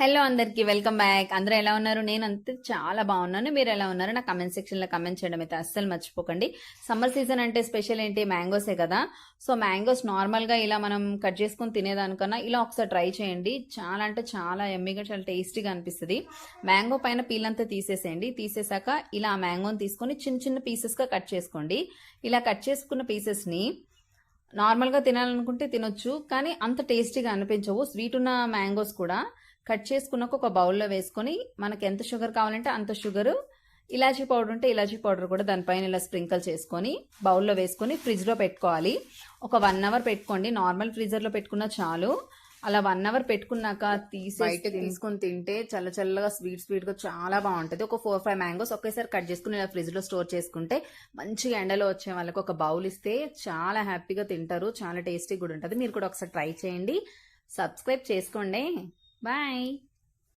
Hello అందరికి welcome back. అందరూ ఎలా ఉన్నారు? నేను అంతే చాలా బాగున్నాను. మీరు ఎలా ఉన్నారు? నా కమెంట్ సెక్షన్ లో కమెంట్ చేయడం అయితే అస్సలు మర్చిపోకండి. సమ్మర్ సీజన్ అంటే స్పెషల్ ఏంటి? మ్యాంగోసే కదా. సో మ్యాంగోస్ నార్మల్ గా ఇలా మనం కట్ చేసుకుని తినేదానికన్నా ఇలా ఒకసారి ట్రై చేయండి. చాలా అంటే చాలా ఎమ్మీగా, చాలా టేస్టీగా అనిపిస్తుంది. మ్యాంగో పైన పీల్ అంతా తీసేసేయండి. తీసేసాక ఇలా ఆ మ్యాంగోని తీసుకొని చిన్న చిన్న పీసెస్ గా కట్ చేసుకోండి. ఇలా కట్ చేసుకున్న పీసెస్ ని నార్మల్గా తినాలనుకుంటే తినొచ్చు, కానీ అంత టేస్టీగా అనిపించవు. స్వీట్ ఉన్న మ్యాంగోస్ కూడా కట్ చేసుకున్నాక ఒక బౌల్లో వేసుకొని మనకి ఎంత షుగర్ కావాలంటే అంత షుగర్, ఇలాచీ పౌడర్ ఉంటే ఇలాచీ పౌడర్ కూడా దానిపైన ఇలా స్ప్రింకల్ చేసుకొని బౌల్లో వేసుకొని ఫ్రిడ్జ్లో పెట్టుకోవాలి. ఒక 1 అవర్ పెట్టుకోండి. నార్మల్ ఫ్రీజర్లో పెట్టుకున్నా చాలు. అలా 1 అవర్ పెట్టుకున్నాక తీసుకొని తింటే చల్ల చల్లగా స్వీట్గా చాలా బాగుంటుంది. ఒక 4-5 మ్యాంగోస్ ఒకేసారి కట్ చేసుకుని ఇలా ఫ్రిడ్జ్లో స్టోర్ చేసుకుంటే మంచిగా ఎండలో వచ్చే వాళ్ళకి ఒక బౌల్ ఇస్తే చాలా హ్యాపీగా తింటారు. చాలా టేస్టీ కూడా ఉంటుంది. మీరు కూడా ఒకసారి ట్రై చేయండి. సబ్స్క్రైబ్ చేసుకోండి. Bye.